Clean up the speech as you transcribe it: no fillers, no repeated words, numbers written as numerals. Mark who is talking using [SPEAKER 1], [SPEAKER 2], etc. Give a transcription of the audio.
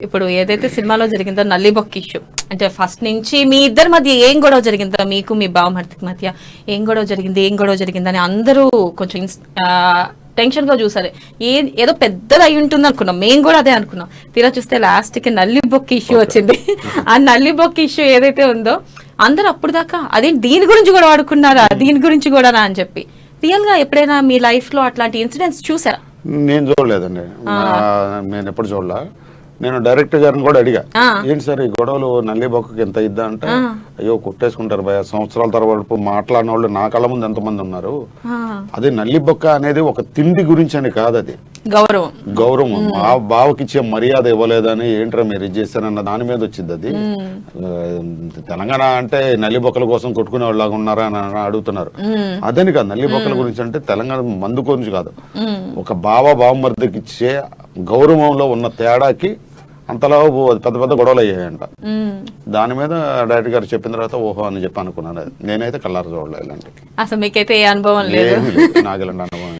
[SPEAKER 1] ఇప్పుడు ఏదైతే సినిమాలో జరిగిందో నల్లిబొక్క ఇష్యూ అంటే ఫస్ట్ నుంచి మీ ఇద్దరి మధ్య ఏం గొడవ జరిగిందో మీకు మీ బావమర్దికి మధ్య ఏం గొడవ జరిగిందని అందరూ కొంచెం టెన్షన్ గా చూసారు. ఏదో పెద్దది అయి ఉంటుంది అనుకున్నాం, మేము కూడా అదే అనుకున్నాం. తీరా చూస్తే లాస్ట్ కి నల్లిబొక్క ఇష్యూ వచ్చింది. ఆ నల్లిబొక్క ఇష్యూ ఏదైతే ఉందో అందరూ అప్పుడు దాకా అదే దీని గురించి కూడా వాడుకున్నారా, దీని గురించి కూడా అని చెప్పి. రియల్ గా ఎప్పుడైనా మీ లైఫ్ లో అట్లాంటి ఇన్సిడెంట్స్ చూసారా?
[SPEAKER 2] నేను చూడలేదండి, నేను ఎప్పుడు చూడలే. నేను డైరెక్టర్ గారిని కూడా అడిగా, ఏంటి సార్ ఈ గొడవలు నల్లిబొక్కకి ఎంత ఇద్దా అంటే, అయ్యో కొట్టేసుకుంటారు భయ, సంవత్సరాల తర్వాత మాట్లాడిన వాళ్ళు నా కళ్ళ ముందు ఎంతమంది ఉన్నారు. అదే నల్లిబొక్క అనేది ఒక తిండి గురించి అని కాదు, అది గౌరవం. మా బావకిచ్చే మర్యాద ఇవ్వలేదని ఏంట్రా మీరు ఇది చేశారన్న దాని మీద వచ్చింది. అది తెలంగాణ అంటే నల్లిబొక్కల కోసం కొట్టుకునే వాళ్ళగా ఉన్నారా అని అడుగుతున్నారు. అదని కాదు, నల్లిబొక్కల గురించి అంటే తెలంగాణ మందు గురించి కాదు, ఒక బావమర్దికి ఇచ్చే గౌరవంలో ఉన్న తేడాకి అంతలా పెద్ద పెద్ద గొడవలు అయ్యాయంట. దాని మీద డైరెక్టర్ గారు చెప్పిన తర్వాత ఓహో అని చెప్పి అనుకున్నాను. నేనైతే కళ్ళారు చూడలేదు ఇలాంటి.
[SPEAKER 1] అసలు మీకైతే ఏ అనుభవం లేదు?
[SPEAKER 2] నాకు ఇలాంటి అనుభవం